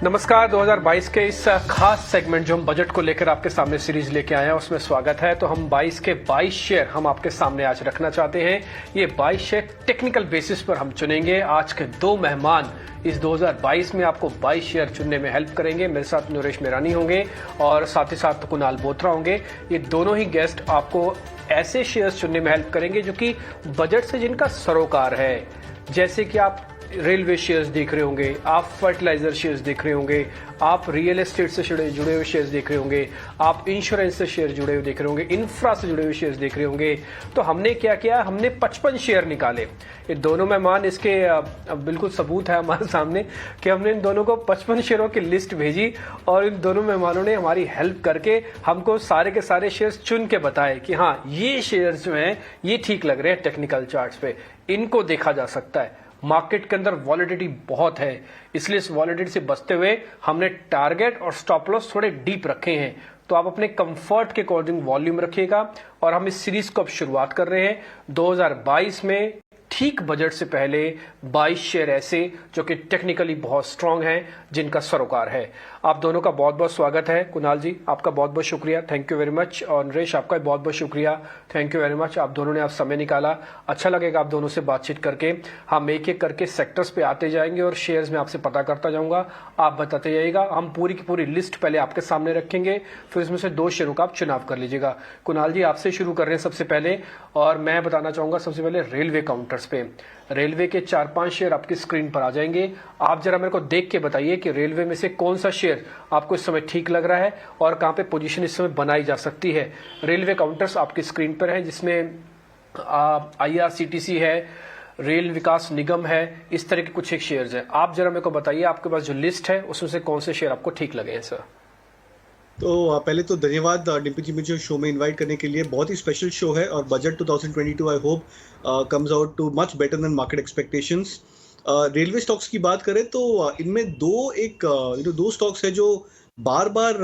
नमस्कार। 2022 के इस खास सेगमेंट जो हम बजट को लेकर आपके सामने सीरीज लेके आए हैं उसमें स्वागत है। तो हम 22 के 22 शेयर हम आपके सामने आज रखना चाहते हैं। ये 22 शेयर टेक्निकल बेसिस पर हम चुनेंगे। आज के दो मेहमान इस 2022 में आपको 22 शेयर चुनने में हेल्प करेंगे। मेरे साथ नरेश मेरानी होंगे और साथ ही साथ कुणाल बोत्रा होंगे। ये दोनों ही गेस्ट आपको ऐसे शेयर्स चुनने में हेल्प करेंगे जो कि बजट से जिनका सरोकार है। जैसे कि आप रेलवे शेयर्स देख रहे होंगे, आप फर्टिलाइजर शेयर्स देख रहे होंगे, आप रियल एस्टेट से जुड़े हुए शेयर्स देख रहे होंगे, आप इंश्योरेंस से शेयर जुड़े हुए देख रहे होंगे, इंफ्रा से जुड़े हुए शेयर्स देख रहे होंगे। तो हमने क्या किया, हमने 55 शेयर निकाले। ये दोनों मेहमान इसके बिल्कुल सबूत है हमारे सामने कि हमने इन दोनों को 55 शेयरों की लिस्ट भेजी और इन दोनों मेहमानों ने हमारी हेल्प करके हमको सारे के सारे शेयर्स चुन के बताए कि हाँ, ये शेयर्स जो हैं ये ठीक लग रहे हैं टेक्निकल चार्ट्स पे, इनको देखा जा सकता है। मार्केट के अंदर वॉलेटिलिटी बहुत है, इसलिए इस वॉलेटिलिटी से बचते हुए हमने टारगेट और स्टॉप लॉस थोड़े डीप रखे हैं। तो आप अपने कंफर्ट के अकॉर्डिंग वॉल्यूम रखिएगा। और हम इस सीरीज को अब शुरुआत कर रहे हैं 2022 में। ठीक बजट से पहले 22 शेयर ऐसे जो कि टेक्निकली बहुत स्ट्रांग हैं, जिनका सरोकार है। आप दोनों का बहुत बहुत स्वागत है। कुणाल जी, आपका बहुत बहुत शुक्रिया, थैंक यू वेरी मच। और नरेश, आपका बहुत बहुत शुक्रिया, थैंक यू वेरी मच। आप दोनों ने आप समय निकाला, अच्छा लगेगा आप दोनों से बातचीत करके। हम एक एक करके सेक्टर्स पे आते जाएंगे और शेयर्स में आपसे पता करता जाऊंगा, आप बताते जाइएगा। हम पूरी की पूरी लिस्ट पहले आपके सामने रखेंगे, फिर इसमें से 2 शेयरों का आप चुनाव कर लीजिएगा। कुणाल जी, आपसे शुरू कर रहे हैं सबसे पहले, और मैं बताना चाहूंगा सबसे पहले रेलवे काउंटर्स पे। रेलवे के 4-5 शेयर आपकी स्क्रीन पर आ जाएंगे। आप जरा मेरे को देख के बताइए कि रेलवे में से कौन सा शेयर आपको इस समय ठीक लग रहा है और कहां पे पोजीशन इस समय बनाई जा सकती है। रेलवे काउंटर्स आपकी स्क्रीन पर है, जिसमें IRCTC है, रेल विकास निगम है, इस तरह के कुछ एक शेयर्स हैं। आप जरा मेरे को बताइए, आपके पास जो लिस्ट है उसमें से कौन से शेयर आपको ठीक लगे हैं सर। तो पहले तो धन्यवाद डिम्पल जी, मुझे शो में इनवाइट करने के लिए। बहुत ही स्पेशल शो है और budget 2022 I hope comes out too much better than market expectations. Railway stocks की बात करें तो इनमें दो स्टॉक्स है जो बार बार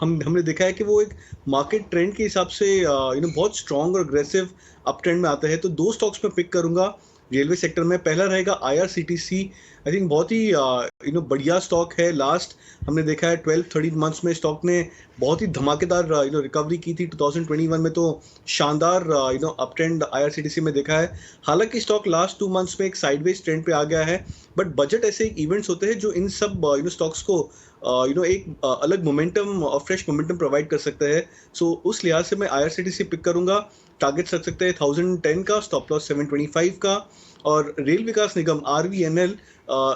हमने देखा है कि वो एक मार्केट ट्रेंड के हिसाब से बहुत स्ट्रॉन्ग और अग्रेसिव अप ट्रेंड में आते हैं। तो 2 स्टॉक्स में पिक करूंगा रेलवे सेक्टर में। पहला रहेगा IRCTC। आई थिंक बहुत ही बढ़िया स्टॉक है। लास्ट हमने देखा है 12-13 मंथ्स में स्टॉक ने बहुत ही धमाकेदार रिकवरी की थी। 2021 में तो शानदार अप ट्रेंड IRCTC में देखा है। हालांकि स्टॉक लास्ट 2 मंथ्स में एक साइडवेज ट्रेंड पे आ गया है, बट बजट ऐसे एक इवेंट्स होते हैं जो इन सब स्टॉक्स को एक अलग मोमेंटम और फ्रेश मोमेंटम प्रोवाइड कर सकते हैं। सो उस लिहाज से मैं IRCTC पिक करूंगा। टारगेट रख सकते हैं 1010 का, स्टॉप लॉस 725 का। और रेल विकास निगम RVNL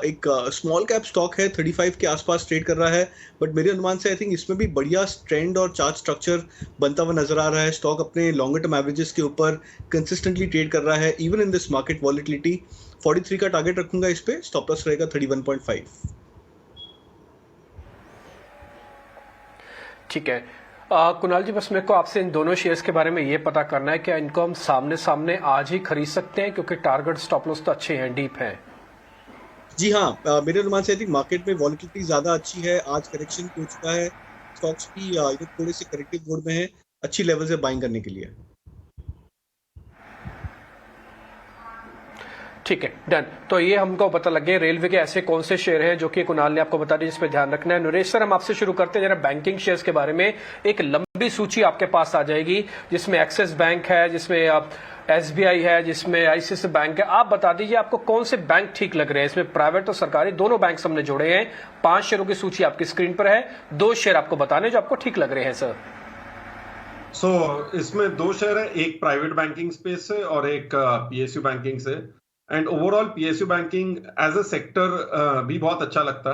एक स्मॉल कैप स्टॉक है, 35 के आसपास ट्रेड कर रहा है, बट मेरे अनुमान से आई थिंक इसमें भी बढ़िया ट्रेंड और चार्ट स्ट्रक्चर बनता हुआ नजर आ रहा है। स्टॉक अपने लॉन्गर टर्म एवरेजेस के ऊपर कंसिस्टेंटली ट्रेड कर रहा है even in this market volatility. 43 का टारगेट रखूंगा इस पे, स्टॉप लॉस रहेगा 31.5। ठीक है कुणाल जी, बस मेरे को आपसे इन दोनों शेयर्स के बारे में ये पता करना है कि इनको हम सामने सामने आज ही खरीद सकते हैं, क्योंकि टारगेट स्टॉप लॉस तो अच्छे हैं, डीप हैं। जी हाँ, मेरे अनुमान से आई थिंक मार्केट में वॉलिटिलिटी ज्यादा अच्छी है। आज करेक्शन हो चुका है, स्टॉक्स भी थोड़े से करेक्टिव मोड में है, अच्छी लेवल से बाइंग करने के लिए। ठीक है, डन। तो ये हमको पता लग गया रेलवे के ऐसे कौन से शेयर हैं जो कि कुणाल ने आपको बता दिया, जिस पे ध्यान रखना है। नरेश सर, हम आपसे शुरू करते हैं जरा बैंकिंग शेयर्स के बारे में। एक लंबी सूची आपके पास आ जाएगी, जिसमें एक्सिस बैंक है, जिसमें आप SBI है, जिसमें ICICI बैंक है। आप बता दीजिए आपको कौन से बैंक ठीक लग रहे हैं। इसमें प्राइवेट और सरकारी दोनों बैंक हमने जोड़े हैं। 5 शेयरों की सूची आपकी स्क्रीन पर है, 2 शेयर आपको बताने जो आपको ठीक लग रहे हैं सर। इसमें 2 शेयर है, एक प्राइवेट बैंकिंग स्पेस से और एक PSU बैंकिंग से। And overall PSU banking as a sector भी बहुत अच्छा लगता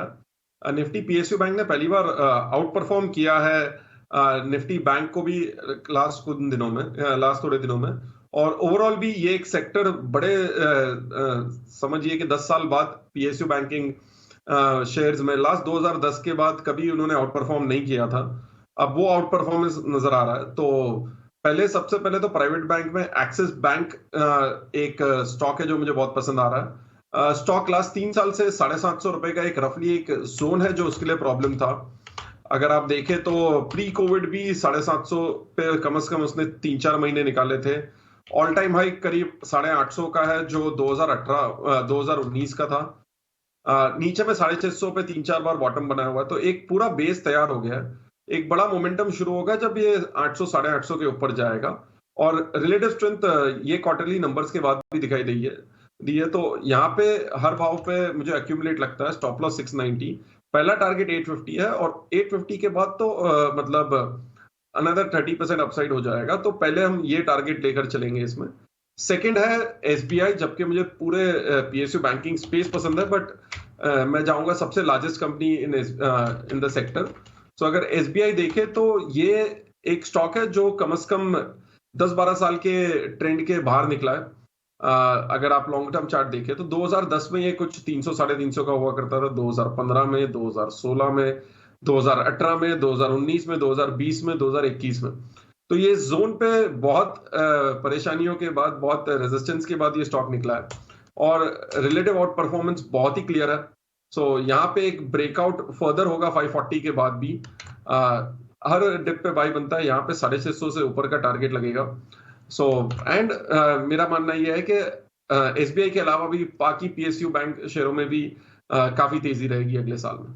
है। निफ्टी PSU बैंक ने पहली बार आउट परफॉर्म किया है निफ्टी बैंक को भी लास्ट थोड़े दिनों में। और ओवरऑल भी ये एक सेक्टर बड़े समझिए कि 10 साल बाद PSU बैंकिंग शेयर्स में लास्ट 2010 के बाद कभी उन्होंने आउट परफॉर्म नहीं किया था। अब वो आउट परफॉर्मेंस नजर आ रहा है। तो सबसे पहले तो प्राइवेट बैंक में एक्सिस बैंक एक स्टॉक है जो मुझे बहुत पसंद आ रहा है। स्टॉक लास्ट 3 साल से 750 रुपए का एक रफली एक जोन है जो उसके लिए प्रॉब्लम था। अगर आप देखें तो प्री कोविड भी 750 पे कम से कम उसने 3-4 महीने निकाले थे। ऑल टाइम हाई करीब 850 का है जो 2019 का था। नीचे में 650 पे 3-4 बार बॉटम बनाया हुआ है, तो एक पूरा बेस तैयार हो गया है। एक बड़ा मोमेंटम शुरू होगा जब ये 800 850 के ऊपर जाएगा, और रिलेटिव स्ट्रेंथ ये क्वार्टरली नंबर्स के बाद भी दिखाई दी है। तो यहाँ पे हर भाव पे मुझे एक्यूमुलेट लगता है स्टॉप लॉस 690, पहला टारगेट 850 है, और 850 के बाद तो मतलब अनदर 30% अपसाइड हो जाएगा, तो पहले हम ये टारगेट लेकर चलेंगे इसमें। सेकंड है एसबीआई, जबकि मुझे पूरे पीएसयू बैंकिंग स्पेस पसंद है, बट मैं जाऊंगा सबसे largest company in the sector. So अगर एसबीआई देखे तो ये एक स्टॉक है जो कम से कम 10-12 साल के ट्रेंड के बाहर निकला है। अगर आप लॉन्ग टर्म चार्ट देखें तो 2010 में ये कुछ 300-350 का हुआ करता था, 2015 में, 2016 में, 2018 में, 2019 में, 2020 में, 2021 में। तो ये जोन पे बहुत परेशानियों के बाद, बहुत रेजिस्टेंस के बाद ये स्टॉक निकला है, और रिलेटिव आउट परफॉर्मेंस बहुत ही क्लियर है। सो यहाँ पे एक ब्रेकआउट फर्दर होगा 540 के बाद भी। हर डिप पे बाई बनता है, यहाँ पे 650 से ऊपर का टारगेट लगेगा। सो एंड मेरा मानना यह है कि एसबीआई के अलावा भी बाकी पीएसयू बैंक शेयरों में भी काफी तेजी रहेगी अगले साल में।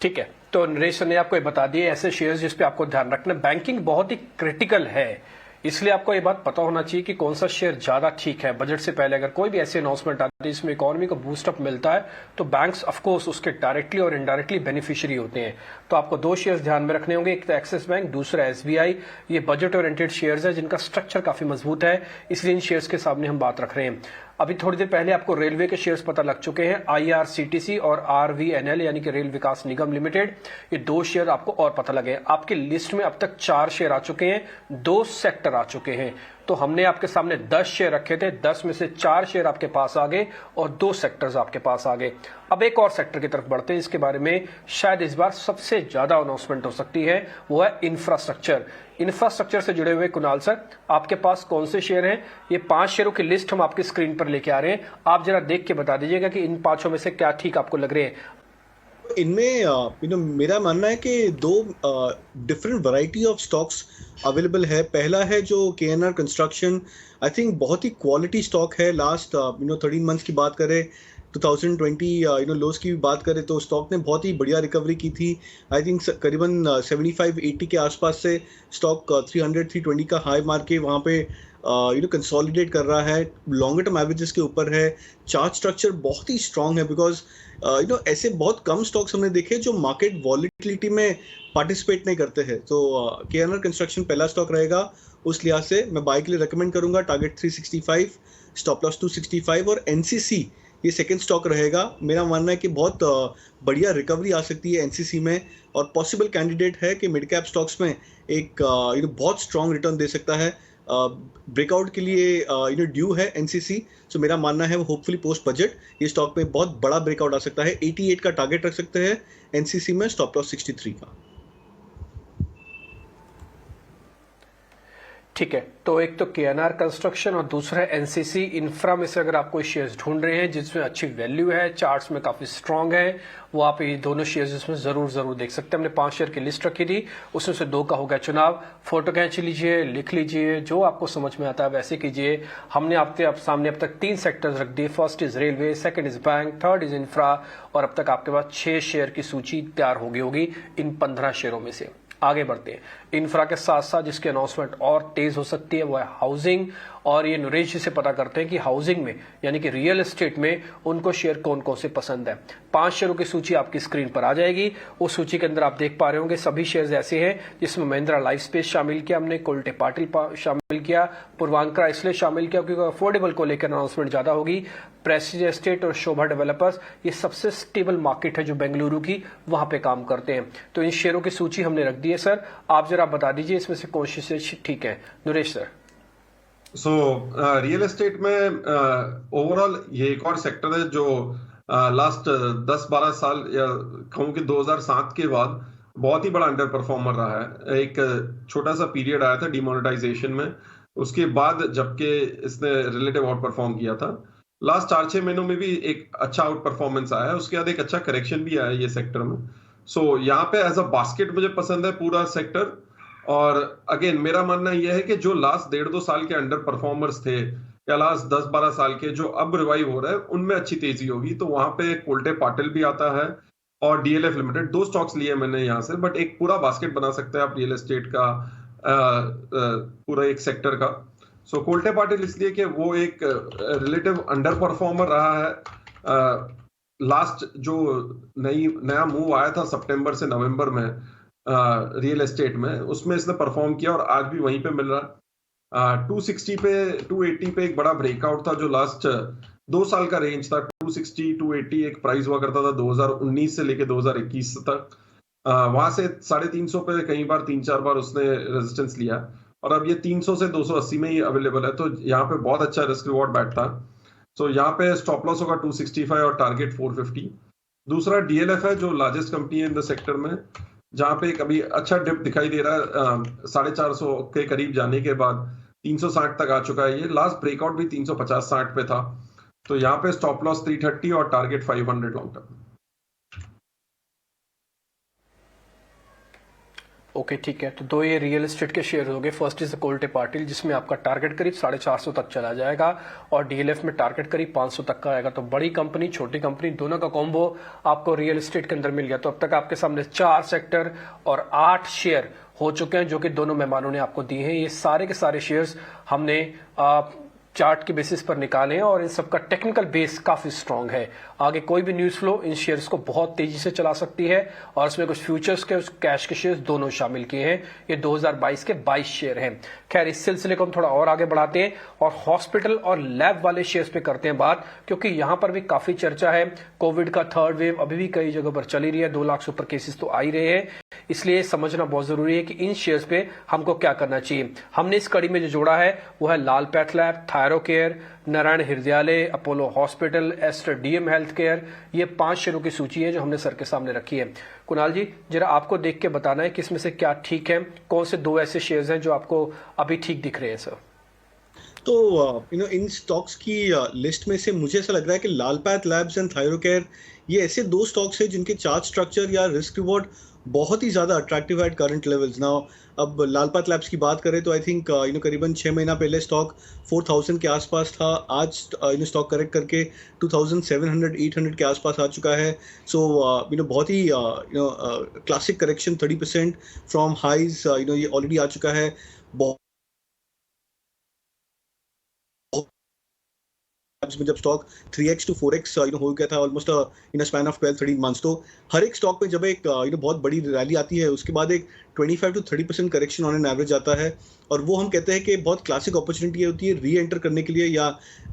ठीक है, तो नरेश ने आपको ये बता दिए ऐसे शेयर्स जिस पे आपको ध्यान रखना। बैंकिंग बहुत ही क्रिटिकल है, इसलिए आपको ये बात पता होना चाहिए कि कौन सा शेयर ज्यादा ठीक है। बजट से पहले अगर कोई भी ऐसी अनाउंसमेंट आती है जिसमें इकोनॉमी को बूस्टअप मिलता है, तो बैंक्स ऑफ कोर्स उसके डायरेक्टली और इनडायरेक्टली बेनिफिशियरी होते हैं। तो आपको दो शेयर्स ध्यान में रखने होंगे, एक तो एक्सिस बैंक, दूसरा एसबीआई। ये बजट ओरिएंटेड शेयर्स है जिनका स्ट्रक्चर काफी मजबूत है, इसलिए इन शेयर्स के सामने हम बात रख रहे हैं। अभी थोड़ी देर पहले आपको रेलवे के शेयर्स पता लग चुके हैं, आईआरसीटीसी और आरवीएनएल यानी कि रेल विकास निगम लिमिटेड। ये दो शेयर आपको और पता लगे। आपकी लिस्ट में अब तक 4 शेयर आ चुके हैं, 2 सेक्टर आ चुके हैं। तो हमने आपके सामने 10 शेयर रखे थे, 10 में से 4 शेयर आपके पास आ गए और 2 सेक्टर्स आपके पास आ गए। अब एक और सेक्टर की तरफ बढ़ते हैं, इसके बारे में शायद इस बार सबसे ज्यादा अनाउंसमेंट हो सकती है, वो है इंफ्रास्ट्रक्चर। इंफ्रास्ट्रक्चर से जुड़े हुए कुणाल सर, आपके पास कौन से शेयर हैं? ये 5 शेयरों की लिस्ट हम आपकी स्क्रीन पर लेके आ रहे हैं, आप जरा देख के बता दीजिएगा कि इन 5 में से क्या ठीक आपको लग रहे हैं। इनमें मेरा मानना है कि 2 different variety of stocks available है। पहला है जो केएनआर कंस्ट्रक्शन, आई थिंक बहुत ही क्वालिटी स्टॉक है। लास्ट 13 मंथ्स की बात करें, 2020 लोस की भी बात करें, तो स्टॉक ने बहुत ही बढ़िया रिकवरी की थी। आई थिंक करीबन 75-80 के आसपास से स्टॉक 300-320 का हाई मार के वहाँ पे कंसोलिडेट कर रहा है, लॉन्गर टर्म एवरेजेस के ऊपर है। चार्ट स्ट्रक्चर बहुत ही स्ट्रांग है, बिकॉज ऐसे बहुत कम स्टॉक्स हमने देखे जो मार्केट वॉलिटिलिटी में पार्टिसिपेट नहीं करते हैं। तो केएनआर कंस्ट्रक्शन पहला स्टॉक रहेगा, उस लिहाज से मैं बाय के लिए रिकमेंड करूंगा। टारगेट 365, स्टॉप लॉस 265, और एनसीसी ये सेकंड स्टॉक रहेगा। मेरा मानना है कि बहुत बढ़िया रिकवरी आ सकती है एनसीसी में, और पॉसिबल कैंडिडेट है कि मिड कैप स्टॉक्स में एक बहुत स्ट्रांग रिटर्न दे सकता है। ब्रेकआउट के लिए ड्यू है एनसीसी। सो मेरा मानना है वो होपफुली पोस्ट बजट ये स्टॉक में बहुत बड़ा ब्रेकआउट आ सकता है। 88 का टारगेट रख सकते हैं एनसीसी में, स्टॉप लॉस 63 का। ठीक है, तो एक तो केएनआर कंस्ट्रक्शन और दूसरा है एनसीसी। इंफ्रा में से अगर आप कोई शेयर्स ढूंढ रहे हैं जिसमें अच्छी वैल्यू है, चार्ट्स में काफी स्ट्रांग है, वो आप ये दोनों शेयर्स इसमें जरूर देख सकते हैं। हमने 5 शेयर की लिस्ट रखी थी, उसमें से 2 का हो गया चुनाव। फोटो खींच लीजिए, लिख लीजिए, जो आपको समझ में आता है वैसे कीजिए। हमने आपके सामने अब तक 3 सेक्टर्स रख दिए। First is railway, second is bank, third is infra, और अब तक आपके पास 6 शेयर की सूची तैयार हो गई होगी इन 15 शेयरों में से। आगे बढ़ते हैं। इंफ्रा के साथ साथ जिसकी अनाउंसमेंट और तेज हो सकती है वो है हाउसिंग, और ये नरेश जी से पता करते हैं कि हाउसिंग में यानी कि रियल एस्टेट में उनको शेयर कौन कौन से पसंद है। 5 शेयरों की सूची आपकी स्क्रीन पर आ जाएगी। उस सूची के अंदर आप देख पा रहे होंगे सभी शेयर्स ऐसे हैं जिसमें महिंद्रा लाइफ स्पेस शामिल किया हमने, कोल्टे पाटिल शामिल किया, पूर्वांकरा इसलिए शामिल किया क्योंकि अफोर्डेबल को लेकर अनाउंसमेंट ज्यादा होगी। प्रेस्टीज एस्टेट और शोभा डेवलपर्स ये सबसे स्टेबल मार्केट है जो बेंगलुरु की, वहां पे काम करते हैं। तो इन शेयरों की सूची हमने रख दी है। सर आप जरा बता दीजिए इसमें से कौन से ठीक है। Naresh sir. So real estate में ओवरऑल ये एक और सेक्टर है जो लास्ट 10-12 साल या कहूँ कि 2007 के बाद बहुत ही बड़ा अंडर परफॉर्मर रहा है। एक छोटा सा पीरियड आया था डिमोनेटाइजेशन में, उसके बाद जबकि इसने रिलेटिव आउट परफॉर्म किया था। लास्ट 4-6 महीनों में भी एक अच्छा आउट परफॉर्मेंस आया है, उसके बाद एक अच्छा करेक्शन भी आया है ये सेक्टर में। सो यहाँ पे एज अ बास्केट मुझे पसंद है पूरा सेक्टर। और अगेन मेरा मानना यह है कि जो लास्ट 1.5-2 साल के अंडर परफॉर्मर्स थे, या लास्ट 10-12 साल के जो अब रिवाइव हो रहा है उनमें अच्छी तेजी होगी। तो वहां पे कोल्टे पाटिल भी आता है और डीएलएफ लिमिटेड, 2 स्टॉक्स लिए मैंने यहाँ से, बट एक पूरा बास्केट बना सकते हैं आप रियल एस्टेट का, पूरा एक सेक्टर का। सो कोल्टे पाटिल इसलिए कि वो एक रिलेटिव अंडर परफॉर्मर रहा है। लास्ट जो नया मूव आया था सितंबर से नवंबर में रियल एस्टेट में, उसमें इसने परफॉर्म किया और आज भी वहीं पे मिल रहा है। 260 पे 280 पे एक बड़ा ब्रेकआउट था जो लास्ट 2 साल का रेंज था। 260 280 एक प्राइस हुआ करता था 2019 से लेके 2021 तक। वहां से 350 पे कई बार 3-4 बार उसने रेजिस्टेंस लिया और अब ये 300 से 280 में ही अवेलेबल है। तो यहाँ पे बहुत अच्छा रिस्क रिवॉर्ड बैठता है। सो यहाँ पे स्टॉप लॉस होगा 265 और टारगेट 450। दूसरा डीएलएफ है जो लार्जेस्ट कंपनी है इन द सेक्टर में, जहां पे कभी अच्छा डिप दिखाई दे रहा है 450 के करीब जाने के बाद 360 तक आ चुका है। ये लास्ट ब्रेकआउट भी 350-60 पे था। तो यहाँ पे स्टॉप लॉस 330 और टारगेट 500 लॉन्ग टर्म। ओके ठीक है, तो 2 ये रियल एस्टेट के शेयर हो गए। फर्स्ट इज कोल्टे पाटिल जिसमें आपका टारगेट करीब 450 तक चला जाएगा और डीएलएफ में टारगेट करीब 500 तक का आएगा। तो बड़ी कंपनी छोटी कंपनी दोनों का कॉम्बो आपको रियल एस्टेट के अंदर मिल गया। तो अब तक आपके सामने 4 सेक्टर और 8 शेयर हो चुके हैं जो कि दोनों मेहमानों ने आपको दिए हैं। ये सारे के सारे शेयर्स हमने चार्ट के बेसिस पर निकाले हैं और इन सबका टेक्निकल बेस काफी स्ट्रांग है। आगे कोई भी न्यूज फ्लो इन शेयर्स को बहुत तेजी से चला सकती है और इसमें कुछ फ्यूचर्स के कैश के शेयर्स दोनों शामिल किए हैं। ये 2022 के 22 शेयर हैं। खैर इस सिलसिले को हम थोड़ा और आगे बढ़ाते हैं और हॉस्पिटल और लैब वाले शेयर्स पे करते हैं बात, क्योंकि यहां पर भी काफी चर्चा है। कोविड का 3rd वेव अभी भी कई जगह पर चली रही है, 2 लाख से ऊपर केसेस तो आ ही रहे हैं। इसलिए समझना बहुत जरूरी है कि इन शेयर्स पे हमको क्या करना चाहिए। हमने इस कड़ी में जो जोड़ा है वो है Lal PathLab, Thyrocare, Narayana Hrudayalaya, Apollo hospital, Aster DM health care. ये 5 शेयरों की सूची है जो हमने सर के सामने रखी है। कुणाल जी जरा आपको देख के बताना है किसमें से क्या ठीक है, कौन से 2 ऐसे शेयर्स हैं जो आपको अभी ठीक दिख रहे हैं सर। तो इन स्टॉक्स की लिस्ट में से मुझे ऐसा लग रहा है कि लाल पैथ लैब्स एंड थायरोकेयर ये ऐसे 2 स्टॉक्स हैं जिनके चार्ट स्ट्रक्चर या रिस्क रिवॉर्ड बहुत ही ज़्यादा अट्रैक्टिव है एट करंट लेवल्स। नाउ अब लाल पैथ लैब्स की बात करें तो आई थिंक करीबन 6 महीना पहले स्टॉक 4000 के आसपास था। आज स्टॉक करेक्ट करके 2700-800 के आसपास आ चुका है। सो बहुत ही क्लासिक करेक्शन 30% फ्रॉम हाइज ये ऑलरेडी आ चुका है। में जब स्टॉक 3x to 4x हो गया था almost in a span of 12-13 months. तो हर एक स्टॉक में जब एक बहुत बड़ी रैली आती है उसके बाद एक 25 to 30% correction on an average आता है और वो हम कहते हैं कि बहुत क्लासिक अपॉर्चुनिटी होती है री एंटर करने के लिए या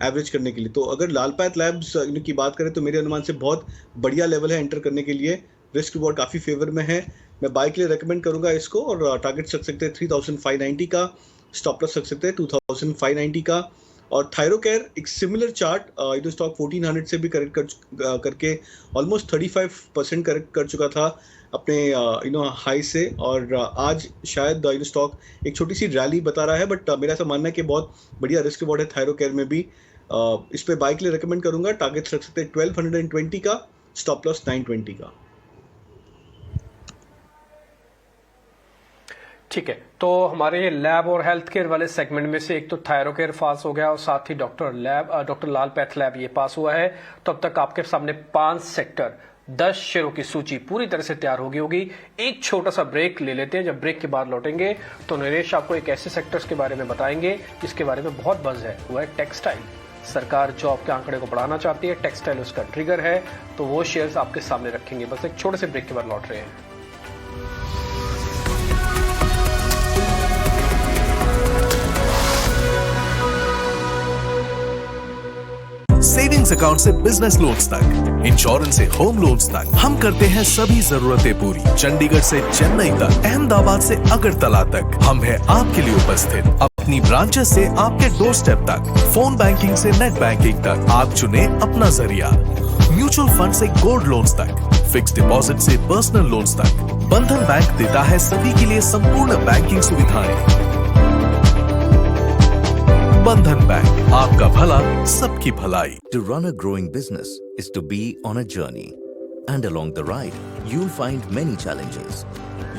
एवरेज करने के लिए। तो अगर लाल पैथ लैब्स की बात करें तो मेरे अनुमान से बहुत बढ़िया लेवल है एंटर करने के लिए। रिस्क रिवॉर्ड काफ़ी फेवर में है। मैं बाय के लिए रेकमेंड करूंगा इसको और टारगेट रख सकते हैं 3590 का, स्टॉप लॉस रख सकते हैं 2590 का। और थायरोकेयर एक सिमिलर चार्ट स्टॉक 1400 से भी करेक्ट करके ऑलमोस्ट 35% करेक्ट कर चुका था अपने हाई से और आज शायद स्टॉक एक छोटी सी रैली बता रहा है। बट मेरा ऐसा मानना है कि बहुत बढ़िया रिस्क रिवॉर्ड है थायरोकेयर में भी। इस पे बाय के लिए रेकमेंड करूंगा। टारगेट रख सकते हैं 1220 का, स्टॉप लॉस 920 का। ठीक है, तो हमारे लैब और हेल्थ केयर वाले सेगमेंट में से एक तो थायरोकेयर पास हो गया और साथ ही डॉक्टर लाल पैथ लैब ये पास हुआ है। तो अब तक आपके सामने 5 सेक्टर 10 शेयरों की सूची पूरी तरह से तैयार होगी। एक छोटा सा ब्रेक ले लेते हैं। जब ब्रेक के बाद लौटेंगे तो नरेश आपको एक ऐसे सेक्टर्स के बारे में बताएंगे जिसके बारे में बहुत बज़ है, वो है टेक्सटाइल। सरकार जॉब के आंकड़े को बढ़ाना चाहती है, टेक्सटाइल उसका ट्रिगर है, तो वो शेयर्स आपके सामने रखेंगे। बस एक छोटे से ब्रेक के बाद लौट रहे हैं। सेविंग्स अकाउंट से बिजनेस लोन्स तक, इंश्योरेंस से होम लोन्स तक, हम करते हैं सभी जरूरतें पूरी। चंडीगढ़ से चेन्नई तक, अहमदाबाद से अगरतला तक, हम हैं आपके लिए उपस्थित। अपनी ब्रांचेस से आपके डोर स्टेप तक, फोन बैंकिंग से नेट बैंकिंग तक, आप चुने अपना जरिया। म्यूचुअल फंड से गोल्ड लोन्स तक, फिक्स डिपॉजिट से पर्सनल लोन्स तक, बंधन बैंक देता है सभी के लिए संपूर्ण बैंकिंग सुविधाएं। बंधन बैंक, आपका भला सबकी भलाई। To run a growing business is to be on a journey. And along the ride, you'll find many challenges.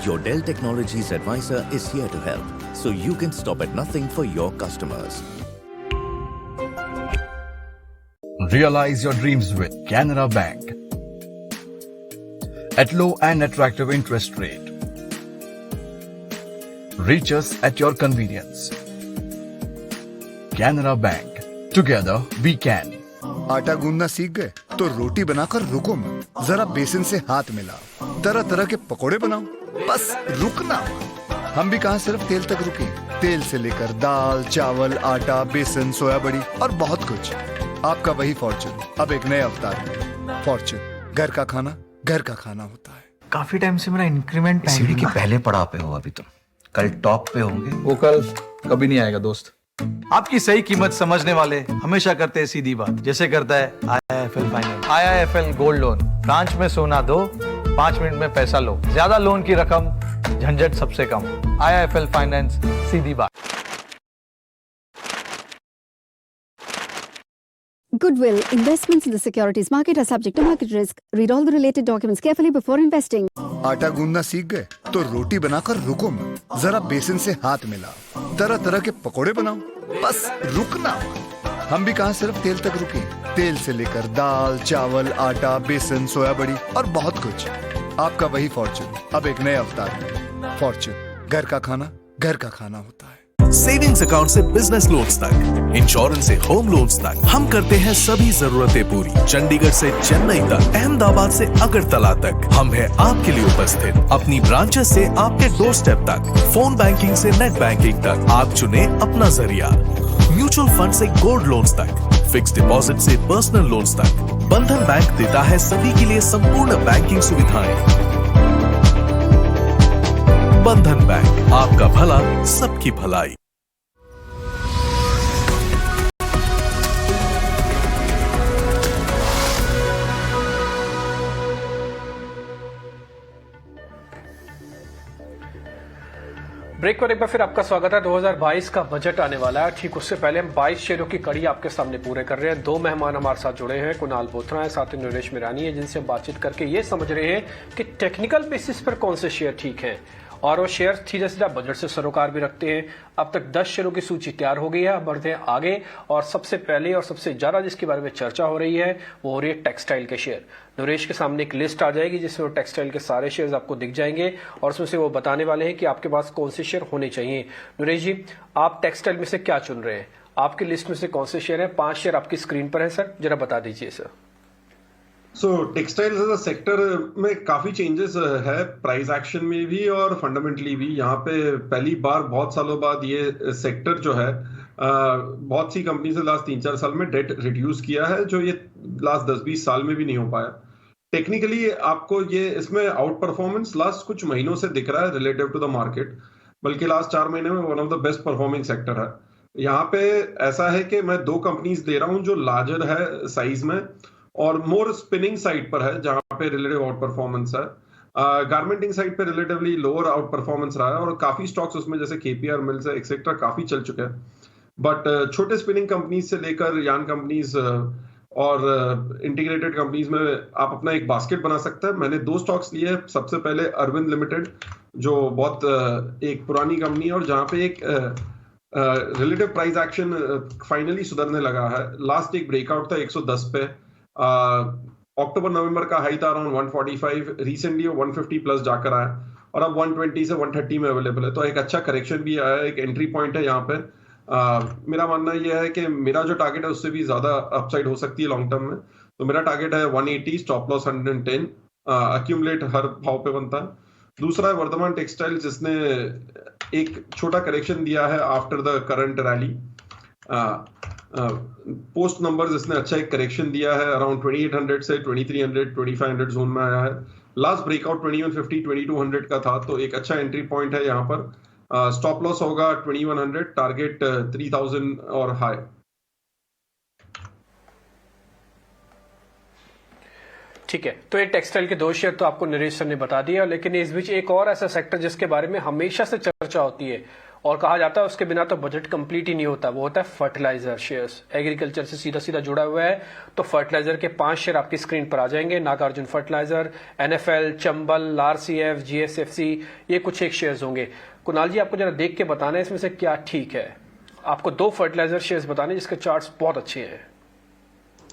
Your Dell Technologies advisor is here to help, so you can stop at nothing for your customers. Realize your dreams with Canara Bank. At low and attractive interest rate. Reach us at your convenience. Canara Bank. Together we can. आटा गूंदना सीख गए तो रोटी बनाकर रुको मत, जरा बेसन से हाथ मिलाओ, तरह तरह के पकोड़े बनाओ, बस रुकना। हम भी कहां सिर्फ तेल तक रुके, तेल से लेकर दाल, चावल, आटा, बेसन, सोया बड़ी और बहुत कुछ। आपका वही फॉर्चून अब एक नए अवतार में। फॉर्चून, घर का खाना होता है। काफी टाइम से मेरा इंक्रीमेंट सीढ़ी के पहले पड़ाव पे हो अभी तुम, कल टॉप पे होंगे। वो कल कभी नहीं आएगा दोस्त। आपकी सही कीमत समझने वाले हमेशा करते हैं सीधी बात, जैसे करता है IIFL finance. IIFL gold loan, branch में सोना दो, 5 मिनट में पैसा लो, ज्यादा लोन की रकम, झंझट सबसे कम। IIFL फाइनेंस, सीधी बात। Goodwill. Investments in the securities market are subject to market risk. Read all the related documents carefully before investing. आटा गूंदना सीख गए तो रोटी बनाकर रुको मत, जरा बेसन से हाथ मिलाओ, तरह तरह के पकोड़े बनाओ, बस रुकना। हम भी कहां सिर्फ तेल तक रुके, तेल से लेकर दाल, चावल, आटा, बेसन, सोया बड़ी और बहुत कुछ। आपका वही फॉर्चून अब एक नए अवतार में। फॉर्चून, घर का खाना होता है। सेविंग्स अकाउंट से बिजनेस लोन्स तक, इंश्योरेंस से होम लोन्स तक, हम करते हैं सभी जरूरतें पूरी। चंडीगढ़ से चेन्नई तक, अहमदाबाद से अगरतला तक, हम हैं आपके लिए उपस्थित। अपनी ब्रांचेस से आपके डोर स्टेप तक, फोन बैंकिंग से नेट बैंकिंग तक, आप चुने अपना जरिया। म्यूचुअल फंड से गोल्ड लोन्स तक, फिक्स डिपॉजिट से पर्सनल लोन्स तक, बंधन बैंक देता है सभी के लिए संपूर्ण बैंकिंग सुविधाएं। बंधन बैंक, आपका भला सबकी भलाई। ब्रेक पर एक बार फिर आपका स्वागत है। 2022 का बजट आने वाला है। ठीक उससे पहले हम 22 शेयरों की कड़ी आपके सामने पूरे कर रहे हैं। 2 मेहमान हमारे साथ जुड़े हैं, कुणाल बोथरा है, साथ ही नरेश मिरानी है, जिनसे हम बातचीत करके ये समझ रहे हैं कि टेक्निकल बेसिस पर कौन से शेयर ठीक हैं और वो शेयर सीधा सीधा बजट से सरोकार भी रखते हैं। अब तक 10 शेयरों की सूची तैयार हो गई है। अब बढ़ते हैं आगे और सबसे पहले और सबसे ज्यादा जिसके बारे में चर्चा हो रही है वो हो रही है टेक्सटाइल के शेयर। नरेश के सामने एक लिस्ट आ जाएगी जिसमें वो टेक्सटाइल के सारे शेयर्स आपको दिख जाएंगे और उसमें से वो बताने वाले हैं कि आपके पास कौन से शेयर होने चाहिए। नरेश जी, आप टेक्सटाइल में से क्या चुन रहे हैं? आपकी लिस्ट में से कौन से शेयर हैं? 5 शेयर आपकी स्क्रीन पर है सर, जरा बता दीजिए sir. Textiles as a sector में काफी चेंजेस है, प्राइस एक्शन में भी और फंडामेंटली भी। यहाँ पे पहली बार बहुत सालों बाद ये सेक्टर जो है बहुत सी कंपनी से लास्ट 3-4 साल में डेट रिड्यूस किया है, जो ये लास्ट 10-20 साल में भी नहीं हो पाया। टेक्निकली आपको ये इसमें आउट परफॉर्मेंस लास्ट कुछ महीनों से दिख रहा है रिलेटिव टू द मार्केट, बल्कि लास्ट 4 महीने में one of the best performing sector है। यहाँ पे ऐसा है कि मैं 2 कंपनीज दे रहा हूँ जो लार्जर है साइज में और मोर स्पिनिंग साइड पर है, जहां पे रिलेटिव आउट परफॉर्मेंस है। गारमेंटिंग साइड पे रिलेटिवली लोअर आउट परफॉर्मेंस रहा है और काफी स्टॉक्स उसमें जैसे KPR मिल्स है एक्सेट्रा काफी चल चुके हैं। बट छोटे स्पिनिंग कंपनीज से लेकर यार्न कंपनीज और इंटीग्रेटेड कंपनीज में आप अपना एक बास्केट बना सकते हैं। मैंने 2 स्टॉक्स लिए हैं। सबसे पहले अरविंद लिमिटेड, जो बहुत एक पुरानी कंपनी है और जहां पे एक रिलेटिव प्राइस एक्शन फाइनली सुधरने लगा है। लास्ट एक ब्रेकआउट था 110 पे, अक्टूबर नवंबर का हाई था अराउंड 145, रिसेंटली 150 प्लस जाकर आया और अब 120 से 130 में अवेलेबल है। तो एक अच्छा करेक्शन भी आया है, एक एंट्री पॉइंट है यहाँ पे। मेरा मानना यह है कि मेरा जो टारगेट है उससे भी ज्यादा अपसाइड हो सकती है लॉन्ग टर्म में। तो मेरा टारगेट है 180, स्टॉप लॉस 110, अक्यूमुलेट हर भाव पे बनता है। दूसरा है वर्धमान टेक्सटाइल, जिसने एक छोटा करेक्शन दिया है after the current rally. Post numbers इसने अच्छा एक करेक्शन दिया है, अराउंड 2800 से 2300 2500 जोन में आया है। लास्ट ब्रेकआउट 2150 2200 का था, तो एक अच्छा एंट्री पॉइंट है यहाँ पर। स्टॉप लॉस होगा 2100, टारगेट 3000 और हाई। ठीक है, तो ये टेक्सटाइल के 2 शेयर तो आपको नरेश सर ने बता दिया, लेकिन इस बीच एक और ऐसा सेक्टर जिसके बारे में हमेशा से चर्चा होती है और कहा जाता है उसके बिना तो बजट कंप्लीट ही नहीं होता, वो होता है फर्टिलाइजर शेयर्स। एग्रीकल्चर से सीधा सीधा जुड़ा हुआ है, तो फर्टिलाइजर के 5 शेयर आपकी स्क्रीन पर आ जाएंगे। Nagarjuna fertilizer, NFL, Chambal, RCF, GSFC, ये कुछ एक शेयर्स होंगे। कुणाल जी, आपको जरा देख के बताना है इसमें से क्या ठीक है। आपको 2 फर्टिलाइजर शेयर्स बताने जिसके चार्ट्स बहुत अच्छे हैं।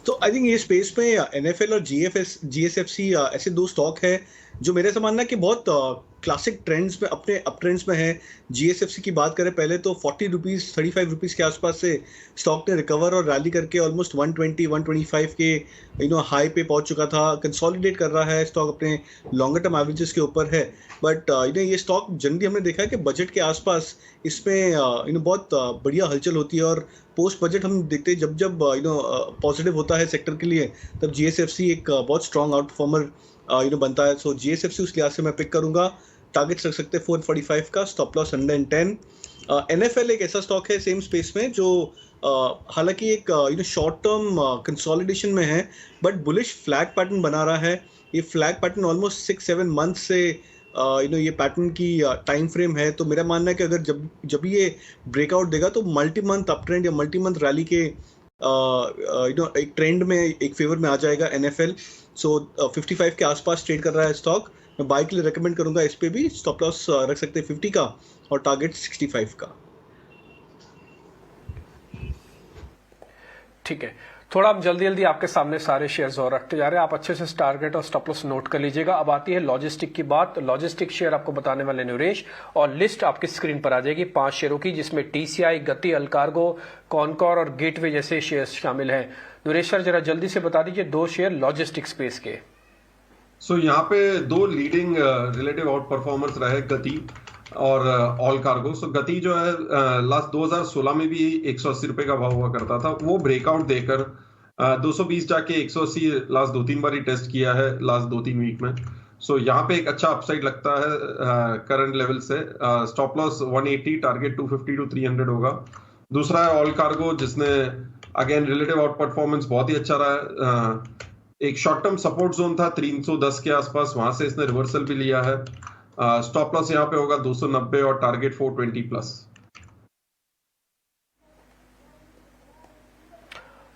तो आई थिंक ये स्पेस में एनएफएल और जीएसएफसी ऐसे दो स्टॉक है जो मेरे से मानना है कि बहुत क्लासिक ट्रेंड्स में अपने अप ट्रेंड्स में है। जीएसएफसी की बात करें पहले तो 40 रुपीज़ 35 रुपीज़ के आसपास से स्टॉक ने रिकवर और रैली करके ऑलमोस्ट 120-125 के हाई पे पहुंच चुका था। कंसोलिडेट कर रहा है स्टॉक, अपने लॉन्गर टर्म एवरेजेस के ऊपर है। बट ये स्टॉक जनरली हमने देखा है कि बजट के आसपास इसमें बहुत बढ़िया हलचल होती है और पोस्ट बजट हम देखते हैं जब पॉजिटिव होता है सेक्टर के लिए तब जीएसएफसी एक बहुत स्ट्रॉन्ग आउट परफॉर्मर बनता है। सो जीएसएफसी उस लिहाज से मैं पिक करूंगा। टारगेट्स रख सकते हैं 445 का, स्टॉप लॉस 110। एनएफएल एक ऐसा स्टॉक है सेम स्पेस में जो हालांकि एक शॉर्ट टर्म कंसोलिडेशन में है बट बुलिश फ्लैग पैटर्न बना रहा है। ये फ्लैग पैटर्न ऑलमोस्ट 6-7 मंथ से ये पैटर्न की टाइम फ्रेम है। तो मेरा मानना है कि अगर जब ये ब्रेकआउट देगा तो मल्टी मंथ अप ट्रेंड या मल्टी मंथ रैली के एक ट्रेंड में एक फेवर में आ जाएगा एनएफएल। सो 55 के आसपास ट्रेड कर रहा है स्टॉक। मैं बाय के लिए रेकमेंड करूंगा। इस पे भी स्टॉप लॉस रख सकते हैं 50 का और टारगेट 65 का। ठीक है, थोड़ा हम जल्दी आपके सामने सारे शेयर्स और रखते जा रहे हैं। आप अच्छे से टारगेट और स्टॉप लॉस नोट कर लीजिएगा। अब आती है लॉजिस्टिक की बात। लॉजिस्टिक शेयर आपको बताने वाले नरेश, और लिस्ट आपकी स्क्रीन पर आ जाएगी 5 शेयरों की, जिसमें टीसीआई, गति, अलकार्गो, कॉनकॉर और गेटवे जैसे शेयर्स शामिल हैं। नरेश सर, जरा जल्दी से बता दीजिए 2 शेयर लॉजिस्टिक स्पेस के। सो यहाँ पे 2 लीडिंग रिलेटिव आउट परफॉर्मर्स रहे, गति और ऑल कार्गो। सो गति जो है लास्ट 2016 में भी 180 रुपए का भाव हुआ करता था। वो ब्रेकआउट देकर 220 जाके 180 लास्ट 2-3 बार ही टेस्ट किया है लास्ट 2-3 वीक में। सो यहाँ पे एक अच्छा अपसाइड लगता है करंट लेवल से। स्टॉप लॉस 180, टारगेट 250-300 होगा। दूसरा है ऑल कार्गो, जिसने अगेन रिलेटिव आउट परफॉर्मेंस बहुत ही अच्छा रहा है। एक शॉर्ट टर्म सपोर्ट जोन था 310 के आसपास, वहां से इसने रिवर्सल भी लिया है। स्टॉप लॉस यहाँ पे होगा 290 और टारगेट 420 प्लस।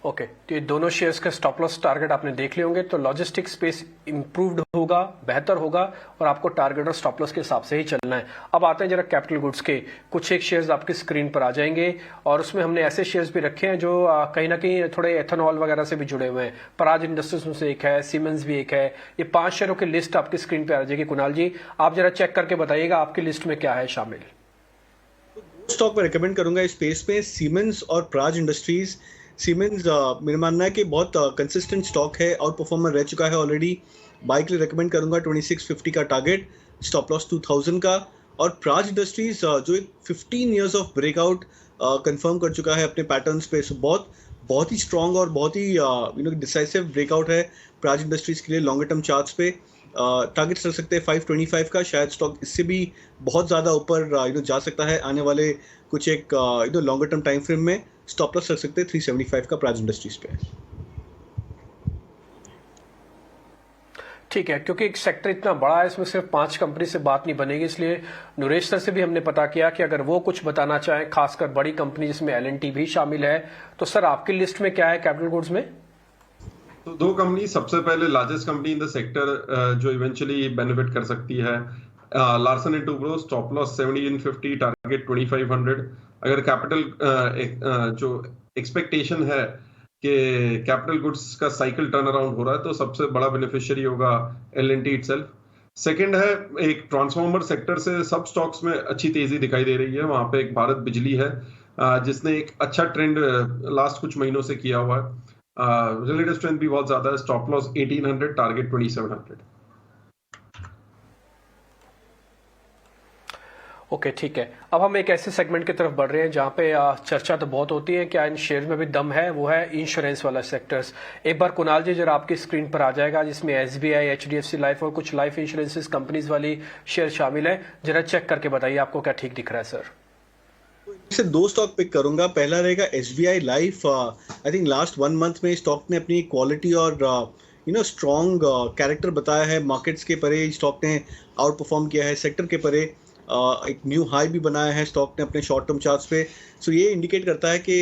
ओके, तो ये दोनों शेयर्स के स्टॉप लॉस टारगेट आपने देख लिए होंगे। तो लॉजिस्टिक स्पेस इंप्रूव्ड होगा, बेहतर होगा और आपको टारगेट और स्टॉप लॉस के हिसाब से ही चलना है। अब आते हैं जरा कैपिटल गुड्स के। कुछ एक शेयर्स आपकी स्क्रीन पर आ जाएंगे और उसमें हमने ऐसे शेयर्स भी रखे हैं जो कहीं ना कहीं थोड़े एथेनॉल वगैरह से भी जुड़े हुए हैं। पराज इंडस्ट्रीज में से एक है, सीमेंस भी एक है। ये 5 शेयरों की लिस्ट आपकी स्क्रीन पर आ जाएगी। कुणाल जी, आप जरा चेक करके बताइएगा आपकी लिस्ट में क्या है शामिल। स्टॉक में रिकमेंड करूंगा इस स्पेस में, सीमेंस और पराज इंडस्ट्रीज। सीमेंस मेरा मानना है कि बहुत कंसिस्टेंट स्टॉक है और परफॉर्मर रह चुका है ऑलरेडी। बाइक लिए रिकमेंड करूंगा 2650 का टारगेट, स्टॉप लॉस 2000 का। और पराज इंडस्ट्रीज जो एक 15 इयर्स ऑफ ब्रेकआउट कंफर्म कर चुका है अपने पैटर्न्स पे। सो बहुत ही स्ट्रॉन्ग और बहुत ही डिसाइसिव ब्रेकआउट है पराज इंडस्ट्रीज के लिए लॉन्गर टर्म चार्ट्स पे। टारगेट रख सकते हैं 525 का। शायद स्टॉक इससे भी बहुत ज़्यादा ऊपर जा सकता है आने वाले कुछ एक लॉन्गर टर्म टाइम फ्रेम में। स्टॉप लॉस रख सकते हैं 375 का पराज इंडस्ट्रीज पे। ठीक है, क्योंकि एक सेक्टर इतना बड़ा है, इसमें सिर्फ 5 कंपनी से बात नहीं बनेगी, इसलिए नरेश सर से भी हमने पता किया कि अगर वो कुछ बताना चाहें, खासकर बड़ी कंपनी जिसमें एल&टी भी शामिल है, तो सर आपकी लिस्ट में क्या है कैपिटल गुड्स में? तो 2 कंपनी, सबसे पहले largest company in the sector जो इवेंचुअली बेनिफिट कर सकती है, Larsen and Toubro. Stop loss 1750, target 2500। अगर कैपिटल जो एक्सपेक्टेशन है कि कैपिटल गुड्स का साइकिल टर्न अराउंड हो रहा है, तो सबसे बड़ा बेनिफिशियरी होगा एल&टी इटसेल्फ। सेकंड है, एक ट्रांसफॉर्मर सेक्टर से सब स्टॉक्स में अच्छी तेजी दिखाई दे रही है। वहां पे एक भारत बिजली है जिसने एक अच्छा ट्रेंड लास्ट कुछ महीनों से किया हुआ है। रिलेटिव स्ट्रेंथ भी बहुत ज्यादा है। Stop loss 1800, target 2700। ओके, ठीक है। अब हम एक ऐसे सेगमेंट की तरफ बढ़ रहे हैं जहां पे चर्चा तो बहुत होती है क्या इन शेयर में भी दम है, वो है इंश्योरेंस वाला सेक्टर्स। एक बार कुणाल जी जरा आपकी स्क्रीन पर आ जाएगा, जिसमें एसबीआई, एचडीएफसी लाइफ और कुछ लाइफ इंश्योरेंसेस कंपनीज वाली शेयर शामिल है। जरा चेक करके बताइए आपको क्या ठीक दिख रहा है सर। इससे 2 स्टॉक पिक करूंगा। पहला रहेगा SBI life. I think last 1 month में स्टॉक ने अपनी क्वालिटी और स्ट्रॉन्ग कैरेक्टर बताया है। मार्केट्स के परे स्टॉक ने आउट परफॉर्म किया है, सेक्टर के परे एक न्यू हाई भी बनाया है स्टॉक ने अपने शॉर्ट टर्म चार्ट्स पे। सो ये इंडिकेट करता है कि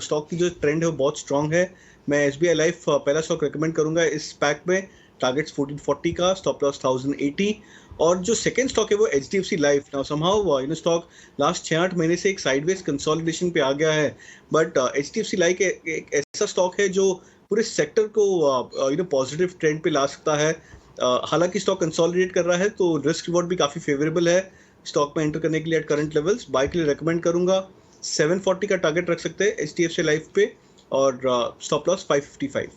स्टॉक की जो ट्रेंड है वो बहुत स्ट्रॉन्ग है। मैं एसबीआई लाइफ पहला स्टॉक रिकमेंड करूंगा इस पैक में। टारगेट्स 1440 का, स्टॉप लॉस 1080। और जो सेकंड स्टॉक है वो HDFC life. Now somehow stock last 6-8 महीने से एक साइडवेज कंसोलिडेशन पे आ गया है, बट एचडीएफसी लाइफ एक ऐसा स्टॉक है जो पूरे सेक्टर को पॉजिटिव ट्रेंड पे ला सकता है। हालांकि स्टॉक कंसोलिडेट कर रहा है तो रिस्क रिवॉर्ड भी काफ़ी फेवरेबल है स्टॉक में एंटर करने के लिए एट करंट लेवल्स। बाय के लिए रेकमेंड करूंगा 740 का टारगेट रख सकते हैं HDFC लाइफ पे और स्टॉप लॉस 555।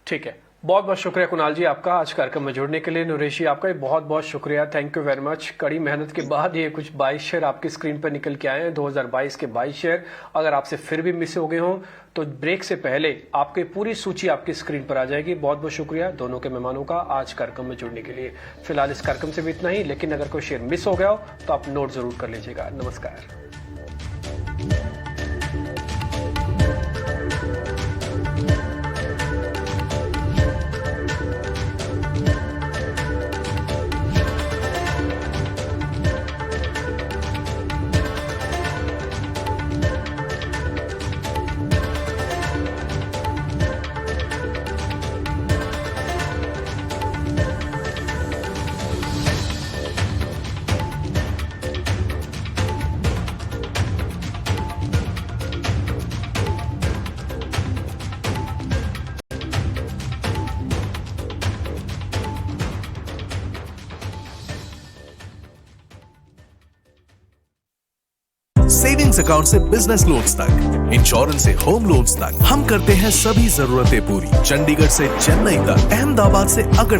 ठीक है, बहुत बहुत शुक्रिया कुणाल जी आपका आज कार्यक्रम में जुड़ने के लिए। नरेश जी आपका भी बहुत बहुत शुक्रिया, थैंक यू वेरी मच। कड़ी मेहनत के बाद ये कुछ 22 शेयर आपकी स्क्रीन पर निकल के आए हैं, 2022 के 22 शेयर। अगर आपसे फिर भी मिस हो गए हों तो ब्रेक से पहले आपकी पूरी सूची आपकी स्क्रीन पर आ जाएगी। बहुत बहुत शुक्रिया दोनों के मेहमानों का आज कार्यक्रम में जुड़ने के लिए। फिलहाल इस कार्यक्रम से भी इतना ही, लेकिन अगर कोई शेयर मिस हो गया हो तो आप नोट जरूर कर लीजिएगा। नमस्कार। सेविंग्स अकाउंट से बिजनेस लोन्स तक, इंश्योरेंस से होम लोन्स तक, हम करते हैं सभी जरूरतें पूरी। चंडीगढ़ से चेन्नई तक, अहमदाबाद से अगर